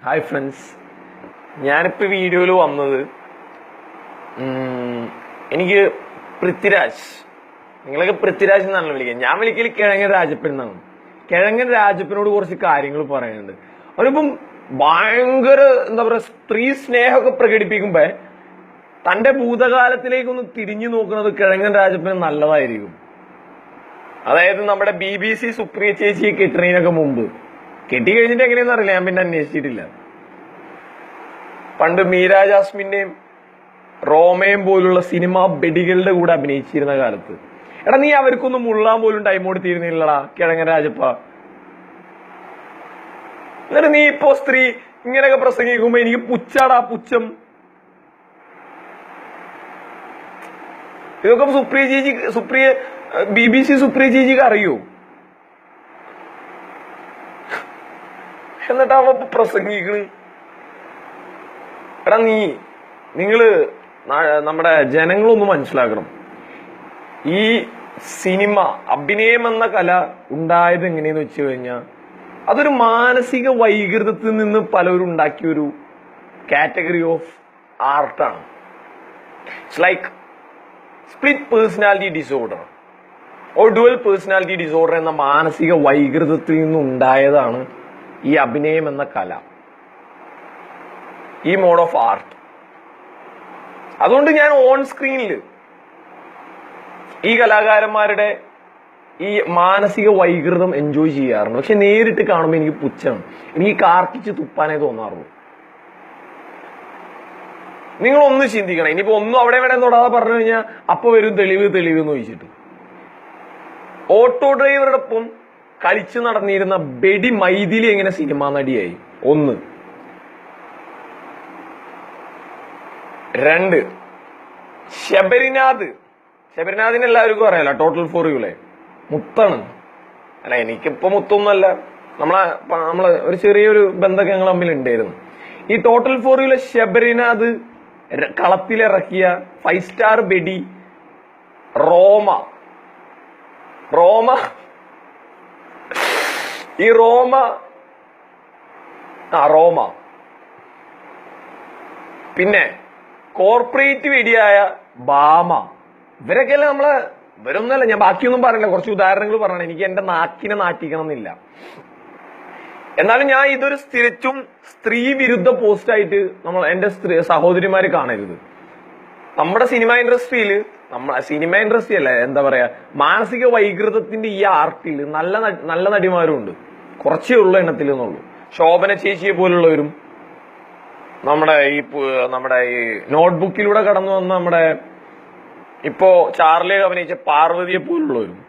Hi friends, ഞാനിപ്പോൾ വീഡിയോയിൽ വന്നത് എനിക്ക് പൃഥ്വിരാജ്, നിങ്ങളൊക്കെ പൃഥ്വിരാജ് എന്നാണല്ലോ വിളിക്കുക, ഞാൻ വിളിക്കൽ കിഴങ്ങൻ രാജപ്പൻ എന്നാണ്. കിഴങ്ങൻ രാജപ്പനോട് കുറച്ച് കാര്യങ്ങൾ പറയാനുണ്ട്. അവരിപ്പം ഭയങ്കര എന്താ പറയുക, സ്ത്രീ സ്നേഹമൊക്കെ പ്രകടിപ്പിക്കുമ്പോ തന്റെ ഭൂതകാലത്തിലേക്കൊന്ന് തിരിഞ്ഞു നോക്കുന്നത് കിഴങ്ങൻ രാജപ്പന് നല്ലതായിരിക്കും. അതായത് നമ്മുടെ BBC സുപ്രിയ ചേച്ചിയെ കെട്ടുന്നതിനൊക്കെ മുമ്പ്, കെട്ടിക്കഴിഞ്ഞിട്ട് എങ്ങനെയാണെന്ന് അറിയില്ല, ഞാൻ പിന്നെ അന്വേഷിച്ചിട്ടില്ല. പണ്ട് മീര ജാസ്മിന്റെയും റോമയും പോലുള്ള സിനിമ ബെഡികളുടെ കൂടെ അഭിനയിച്ചിരുന്ന കാലത്ത്, എടാ നീ അവർക്കൊന്നും മുള്ളാൻ പോലും ടൈം കൊടുത്തിരുന്നില്ലടാ കിഴങ്ങൻ രാജപ്പ. എന്നിട്ട് നീ ഇപ്പോ സ്ത്രീ ഇങ്ങനെയൊക്കെ പ്രസംഗിക്കുമ്പോ എനിക്ക് പുച്ഛാടാ, പുച്ഛം. ഇതൊക്കെ സുപ്രിയ BBC സുപ്രിയ ചേച്ചിക്ക് അറിയൂ? എന്നിട്ട് അവ പ്രസംഗിക്കണ്. എടാ നിങ്ങള് നമ്മുടെ ജനങ്ങളൊന്ന് മനസ്സിലാക്കണം. ഈ സിനിമ, അഭിനയം എന്ന കല ഉണ്ടായത് എങ്ങനെയെന്ന് വെച്ച് കഴിഞ്ഞാൽ അതൊരു മാനസിക വൈകൃതത്തിൽ നിന്ന് പലരും ഉണ്ടാക്കിയൊരു കാറ്റഗറി ഓഫ് ആർട്ടാണ്. It's like split personality disorder or dual personality disorder എന്ന മാനസിക വൈകൃതത്തിൽ നിന്നുണ്ടായതാണ് ഈ അഭിനയം എന്ന കല, ഈ മോഡ് ഓഫ് ആർട്ട്. അതുകൊണ്ട് ഞാൻ ഓൺ സ്ക്രീനിൽ ഈ കലാകാരന്മാരുടെ ഈ മാനസിക വൈകൃതം എൻജോയ് ചെയ്യാറുണ്ട്. പക്ഷെ നേരിട്ട് കാണുമ്പോൾ എനിക്ക് പുച്ഛമാണ്, എനിക്ക് കാർക്കിച്ച് തുപ്പാനേ തോന്നാറുള്ളൂ. നിങ്ങളൊന്ന് ചിന്തിക്കണം. ഇനിയിപ്പോ ഒന്നും അവിടെ ഇവിടെ തൊടാതെ പറഞ്ഞു കഴിഞ്ഞാൽ അപ്പൊ വരും തെളിവ് എന്ന് ചോദിച്ചിട്ട്. ഓട്ടോ ഡ്രൈവറുടെ ഒപ്പം കളിച്ചു നടന്നിരുന്ന ബെഡി മൈഥിലി എങ്ങനെ സിനിമാ നടിയായി? 1. 2, ശബരിനാഥിനെ എല്ലാവർക്കും അറിയാലോ, ടോട്ടൽ ഫോർ യുലെ മുത്താണ്. അല്ല, എനിക്കിപ്പോ മുത്തൊന്നുമല്ല, നമ്മളെ ഒരു ചെറിയൊരു ബന്ധമൊക്കെ ഞങ്ങൾ തമ്മിൽ ഉണ്ടായിരുന്നു. ഈ ടോട്ടൽ ഫോർ യുലെ ശബരിനാഥ് കളത്തിലിറക്കിയ 5 സ്റ്റാർ ബെഡി റോമ പിന്നെ കോർപ്പറേറ്റ് വെടിയായ ബാമ, ഇവരൊക്കെയല്ലേ ഇവരൊന്നുമല്ല. ഞാൻ ബാക്കിയൊന്നും പറയില്ല, കുറച്ച് ഉദാഹരണങ്ങൾ പറയണം, എനിക്ക് എന്റെ നാക്കിനെ നാട്ടിക്കണം എന്നില്ല. എന്നാലും ഞാൻ ഇതൊരു തികച്ചും സ്ത്രീ വിരുദ്ധ പോസ്റ്റായിട്ട് എന്റെ സഹോദരിമാര് കാണരുത്. നമ്മുടെ സിനിമ ഇൻഡസ്ട്രി അല്ല, എന്താ പറയാ, മാനസിക വൈകൃതത്തിന്റെ ഈ ആർട്ടിൽ നല്ല നടിമാരും ഉണ്ട്, കുറച്ചേ ഉള്ളൂ എണ്ണത്തിൽ എന്നുള്ളൂ. ശോഭന ചേച്ചിയെ പോലുള്ളവരും, നമ്മുടെ ഈ നോട്ട്ബുക്കിലൂടെ കടന്നു വന്ന ഇപ്പോ ചാർലിയെ അഭിനയിച്ച പാർവതിയെ പോലുള്ളവരും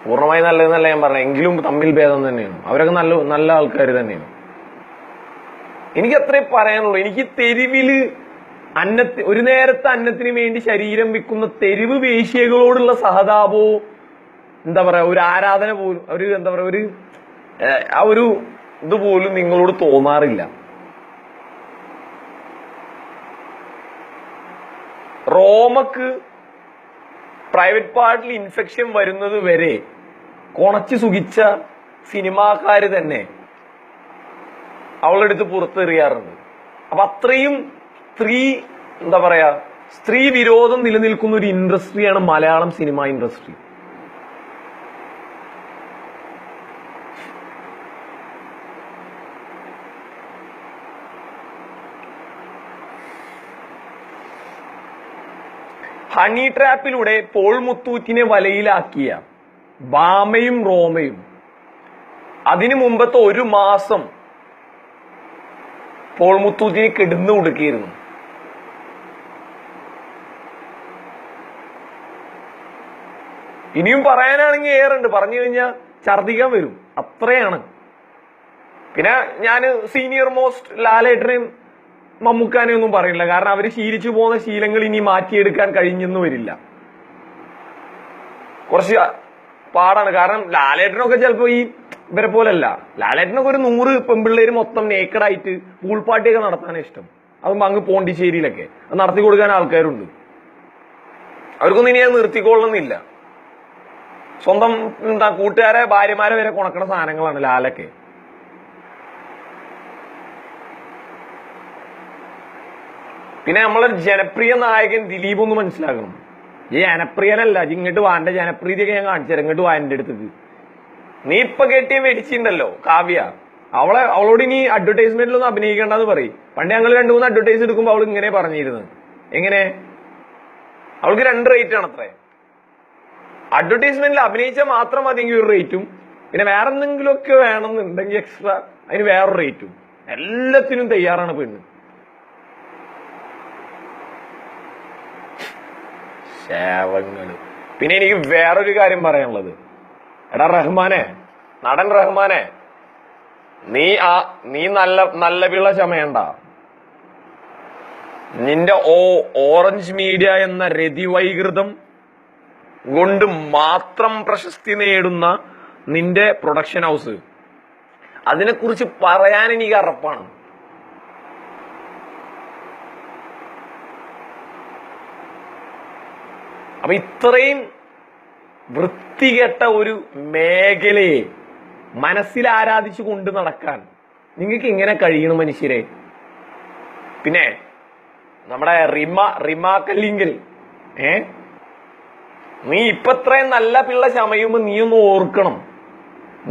പൂർണ്ണമായി നല്ലതെന്നല്ല ഞാൻ പറഞ്ഞത്, എങ്കിലും തമ്മിൽ ഭേദം തന്നെയാണ്. അവരൊക്കെ നല്ല ആൾക്കാർ തന്നെയാണ്. എനിക്ക് അത്രേ പറയാനുള്ളൂ. എനിക്ക് തെരുവില് ഒരു നേരത്തെ അന്നത്തിന് വേണ്ടി ശരീരം വിൽക്കുന്ന തെരുവ് വേശ്യകളോടുള്ള സഹതാപവും എന്താ പറയാ, ഒരു ആരാധന പോലും, ഒരു ഇതുപോലും നിങ്ങളോട് തോന്നാറില്ല. റോമക്ക് പ്രൈവറ്റ് പാർട്ടിൽ ഇൻഫെക്ഷൻ വരുന്നത് വരെ കൊണച്ചു സുഖിച്ച സിനിമാക്കാര് തന്നെ അവളുടെ അടുത്ത് പുറത്തെറിയാറുണ്ട്. അപ്പൊ അത്രയും സ്ത്രീ വിരോധം നിലനിൽക്കുന്ന ഒരു ഇൻഡസ്ട്രിയാണ് മലയാളം സിനിമ ഇൻഡസ്ട്രി. ഹണി ട്രാപ്പിലൂടെ പോൾ മുത്തൂറ്റിനെ വലയിലാക്കിയ ബാമയും റോമയും അതിനു മുമ്പത്തെ 1 മാസം പോൾ മുത്തൂറ്റിനെ കെടുന്നു കൊടുക്കിയിരുന്നു. ഇനിയും പറയാനാണെങ്കിൽ ഏറുണ്ട്, പറഞ്ഞു കഴിഞ്ഞാൽ ഛർദിക്കാൻ വരും, അത്രയാണ്. പിന്നെ ഞാൻ സീനിയർ മോസ്റ്റ് ലാലേട്ടനെയും മമ്മൂക്കാനെയും ഒന്നും പറയില്ല, കാരണം അവര് ശീലിച്ചു പോകുന്ന ശീലങ്ങൾ ഇനി മാറ്റിയെടുക്കാൻ കഴിഞ്ഞെന്ന് വരില്ല. കുറച്ച് പാടാണ്. കാരണം ലാലേട്ടനൊക്കെ ചിലപ്പോ ഇവരെ പോലല്ല. ലാലേട്ടനൊക്കെ ഒരു 100 പെമ്പിള്ളേര് മൊത്തം നേക്കഡായിട്ട് പൂൾ പാർട്ടിയൊക്കെ നടത്താനാണ് ഇഷ്ടം. അതും അങ്ങ് പോണ്ടിച്ചേരിയിലൊക്കെ അത് നടത്തി കൊടുക്കാൻ ആൾക്കാരുണ്ട്. അവർക്കൊന്നും ഇനി അത് നിർത്തിക്കൊള്ളുന്നില്ല. സ്വന്തം കൂട്ടുകാരെ ഭാര്യമാരെ വരെ കൊണക്കണ സാധനങ്ങളാണ് ലാലൊക്കെ. പിന്നെ നമ്മളൊരു ജനപ്രിയ നായകൻ ദിലീപ് ഒന്ന് മനസ്സിലാക്കണം. ഈ ജനപ്രിയനല്ല, ഇങ്ങോട്ട് വാന്റെ ജനപ്രീതിയൊക്കെ ഞാൻ കാണിച്ചുതരാം. ഇങ്ങോട്ട് വാന്റെ അടുത്തേക്ക്. നീ ഇപ്പൊ കെട്ടിയ വെടിച്ചിണ്ടല്ലോ കാവ്യ, അവളോട് ഇനി അഡ്വർടൈസ്മെന്റിലൊന്നും അഭിനയിക്കേണ്ടെന്ന് പറയും. പണ്ട് ഞങ്ങൾ 2-3 അഡ്വർടൈസ് എടുക്കുമ്പോൾ അവൾ ഇങ്ങനെ പറഞ്ഞിരുന്നത്. എങ്ങനെ? അവൾക്ക് 2 റേറ്റ് ആണ് അത്രേ. അഡ്വർടൈസ്മെന്റിൽ അഭിനയിച്ചാൽ മാത്രം മതിയെങ്കിൽ ഒരു റേറ്റും, പിന്നെ വേറെ എന്തെങ്കിലുമൊക്കെ വേണമെന്നുണ്ടെങ്കിൽ എക്സ്ട്രാ അതിന് വേറൊരു റേറ്റും. എല്ലാത്തിനും തയ്യാറാണ് പെണ്ണ്. ശേവങ്ങള്. പിന്നെ എനിക്ക് വേറൊരു കാര്യം പറയാനുള്ളത്, എടാ റഹ്മാനെ, നടൻ റഹ്മാനെ, നീ നല്ല പിള്ള ചമയണ്ട. നിന്റെ ഓറഞ്ച് മീഡിയ എന്ന രതിവൈകൃതം കൊണ്ട് മാത്രം പ്രശസ്തി നേടുന്ന നിന്റെ പ്രൊഡക്ഷൻ ഹൗസ്, അതിനെക്കുറിച്ച് പറയാൻ എനിക്ക് അറപ്പാണ്. അപ്പൊ ഇത്രയും വൃത്തികെട്ട ഒരു മേഖലയെ മനസ്സിൽ ആരാധിച്ചു കൊണ്ട് നടക്കാൻ നിങ്ങൾക്ക് ഇങ്ങനെ കഴിയണം മനുഷ്യരെ? പിന്നെ നമ്മുടെ റിമ കല്ലിങ്കൽ, നീ ഇപ്പൊ ഇത്രയും നല്ല പിള്ള ചമയുമ്പോ നീ ഒന്ന് ഓർക്കണം,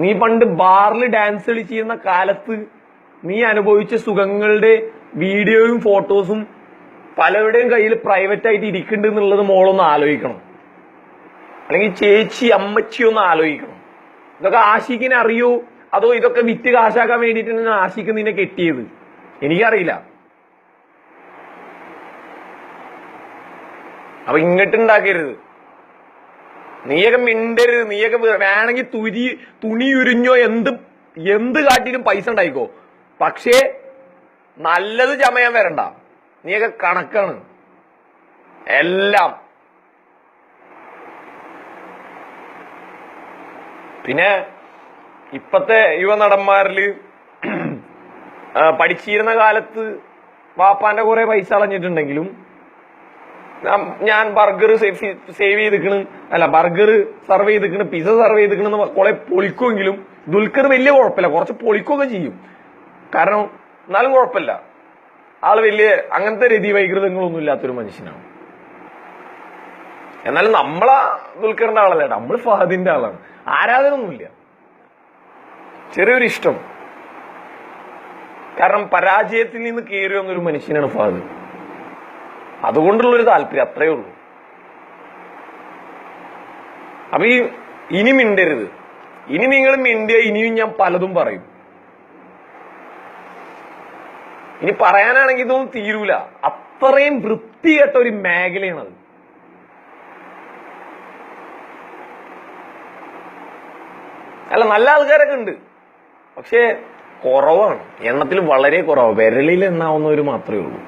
നീ പണ്ട് ബാറിൽ ഡാൻസ് കളിച്ചിരുന്ന കാലത്ത് നീ അനുഭവിച്ച സുഖങ്ങളുടെ വീഡിയോയും ഫോട്ടോസും പലരുടെയും കയ്യിൽ പ്രൈവറ്റ് ആയിട്ട് ഇരിക്കുന്നുണ്ട് എന്നുള്ളത് മോളൊന്ന് ആലോചിക്കണം. അല്ലെങ്കിൽ ചേച്ചി അമ്മച്ചി ഒന്ന് ആലോചിക്കണം. ഇതൊക്കെ ആഷിക്കിനെ അറിയോ, അതോ ഇതൊക്കെ വിറ്റ് കാശാക്കാൻ വേണ്ടിയിട്ടാണ് ആഷിക്ക് നിന്നെ കെട്ടിയത്? എനിക്കറിയില്ല. അപ്പൊ ഇങ്ങോട്ടുണ്ടാക്കരുത്, നീയൊക്കെ മിണ്ടരുത്. നീയൊക്കെ വേണമെങ്കിൽ തുണി ഉരിഞ്ഞോ എന്ത് കാട്ടിലും പൈസ ഉണ്ടായിക്കോ, പക്ഷേ നല്ലത് ചമയാൻ വരണ്ട. നീയൊക്കെ കണക്കാണ് എല്ലാം. പിന്നെ ഇപ്പത്തെ യുവനടന്മാരില് പഠിച്ചിരുന്ന കാലത്ത് വാപ്പാന്റെ കുറെ പൈസ കളഞ്ഞിട്ടുണ്ടെങ്കിലും ഞാൻ ബർഗർ സേവ് ചെയ്തിക്കണ്, അല്ല ബർഗർ സർവ് ചെയ്തിക്കണ്, പിസ സർവ് ചെയ്തിക്കണെന്ന് കുറെ പൊളിക്കുമെങ്കിലും ദുൽഖർ വലിയ കുഴപ്പമില്ല, കുറച്ച് പൊളിക്കുകയൊക്കെ ചെയ്യും. കാരണം എന്നാലും കുഴപ്പമില്ല, ആള് വലിയ അങ്ങനത്തെ രതി വൈകൃതങ്ങളൊന്നും ഇല്ലാത്തൊരു മനുഷ്യനാണ്. എന്നാലും നമ്മളാ ദുൽഖറിന്റെ ആളല്ല, നമ്മൾ ഫഹദിന്റെ ആളാണ്. ആരാധനൊന്നുമില്ല, ചെറിയൊരു ഇഷ്ടം. കാരണം പരാജയത്തിൽ നിന്ന് കയറി വന്നൊരു മനുഷ്യനാണ് ഫഹദ്. അതുകൊണ്ടുള്ളൊരു താല്പര്യം, അത്രയേ ഉള്ളൂ. അപ്പൊ ഇനി മിണ്ടരുത്. ഇനി നിങ്ങൾ മിണ്ടിയ ഇനിയും ഞാൻ പലതും പറയും. ഇനി പറയാനാണെങ്കിൽ ഇതൊന്നും തീരൂല. അത്രയും വൃത്തികെട്ട ഒരു മേഖലയാണത്. അല്ല, നല്ല ആൾക്കാരൊക്കെ ഉണ്ട്, പക്ഷെ കുറവാണ്, എണ്ണത്തിൽ വളരെ കുറവാണ്. വിരലിൽ എണ്ണാവുന്നവർ മാത്രമേ ഉള്ളൂ.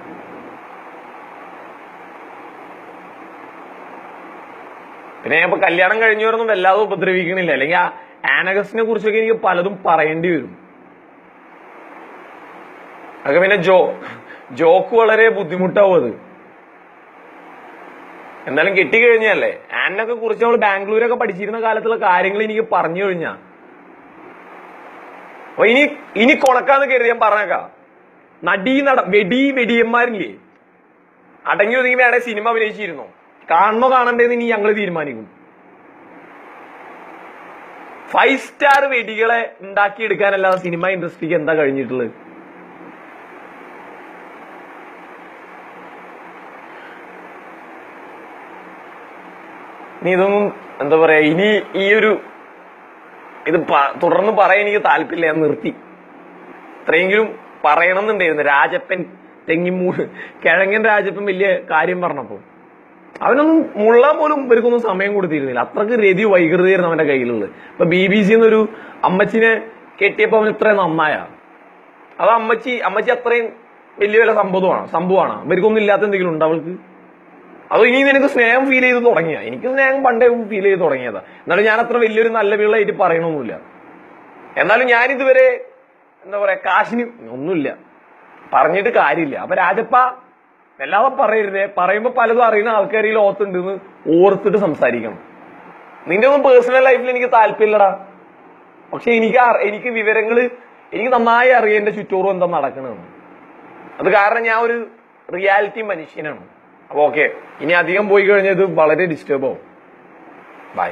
പിന്നെ ഞാൻ ഇപ്പൊ കല്യാണം കഴിഞ്ഞവരൊന്നും വല്ലാതെ ഉപദ്രവിക്കണില്ല. അല്ലെങ്കിൽ ആ ആനഗസിനെ കുറിച്ചൊക്കെ എനിക്ക് പലതും പറയേണ്ടി വരും. അതൊക്കെ പിന്നെ ജോക്ക് വളരെ ബുദ്ധിമുട്ടാവും അത്. എന്നാലും കെട്ടിക്കഴിഞ്ഞല്ലേ, ആനൊക്കെ കുറിച്ച് നമ്മൾ ബാംഗ്ലൂരൊക്കെ പഠിച്ചിരുന്ന കാലത്തുള്ള കാര്യങ്ങൾ എനിക്ക് പറഞ്ഞു കഴിഞ്ഞാ അപ്പൊ ഇനി കൊണക്കാന്ന് കരുതി ഞാൻ പറഞ്ഞേക്കാം. വെടിയന്മാരില്ലേ, അടങ്ങി ഒതുങ്ങി വേണേ സിനിമ അഭിനയിച്ചിരുന്നോ, കാണണോ കാണണ്ടേന്ന് ഇനി ഞങ്ങൾ തീരുമാനിക്കും. 5 സ്റ്റാർ വെടികളെ ഉണ്ടാക്കിയെടുക്കാനല്ലാതെ സിനിമ ഇൻഡസ്ട്രിക്ക് എന്താ കഴിഞ്ഞിട്ടുള്ളത്? നീ ഇതൊന്നും എന്താ പറയാ, ഇനി ഇത് തുടർന്ന് പറയാൻ എനിക്ക് താല്പര്യമില്ല, ഞാൻ നിർത്തി. ഇത്രയെങ്കിലും പറയണം എന്നുണ്ടായിരുന്നു. രാജപ്പൻ കിഴങ്ങൻ രാജപ്പൻ വലിയ കാര്യം പറഞ്ഞപ്പോ അവനൊന്നും മുള്ളാൻ പോലും ഇവർക്കൊന്നും സമയം കൊടുത്തിരുന്നില്ല. അത്രക്ക് രതി വൈകൃതിയായിരുന്നു അവന്റെ കയ്യിലുള്ളത്. ഇപ്പൊ BBC എന്നൊരു അമ്മച്ചിനെ കെട്ടിയപ്പോ അവൻ ഇത്രയും നന്നായ അത് അമ്മച്ചി അത്രയും വലിയ സംഭവമാണ്. ഇവർക്കൊന്നും ഇല്ലാത്ത എന്തെങ്കിലും ഉണ്ട് അവൾക്ക്? അതോ ഇനി നിനക്ക് സ്നേഹം ഫീൽ ചെയ്ത് തുടങ്ങിയ? എനിക്ക് സ്നേഹം പണ്ടേ ഫീൽ ചെയ്ത് തുടങ്ങിയതാ. എന്നാലും ഞാൻ അത്ര വലിയൊരു നല്ല പിള്ളയായിട്ട് പറയണമൊന്നുമില്ല. എന്നാലും ഞാനിതുവരെ എന്താ പറയാ, കാശിന് ഒന്നുമില്ല, പറഞ്ഞിട്ട് കാര്യമില്ല. അപ്പൊ രാജപ്പ വല്ലാതെ പറയരുതേ. പറയുമ്പോ പലതും അറിയുന്ന ആൾക്കാർ ഈ ലോകത്തുണ്ടെന്ന് ഓർത്തിട്ട് സംസാരിക്കണം. നിന്റെ ഒന്നും പേഴ്സണൽ ലൈഫിൽ എനിക്ക് താല്പര്യമില്ലടാ, പക്ഷെ എനിക്ക് വിവരങ്ങൾ എനിക്ക് നന്നായി അറിയാം, എന്റെ ചുറ്റോറും എന്താ നടക്കണമെന്ന്. അത് കാരണം ഞാൻ ഒരു റിയാലിറ്റി മനുഷ്യനാണ്. അപ്പൊ ഓക്കെ, ഇനി അധികം പോയി കഴിഞ്ഞാൽ ഇത് വളരെ ഡിസ്റ്റർബ് ആവും. ബൈ.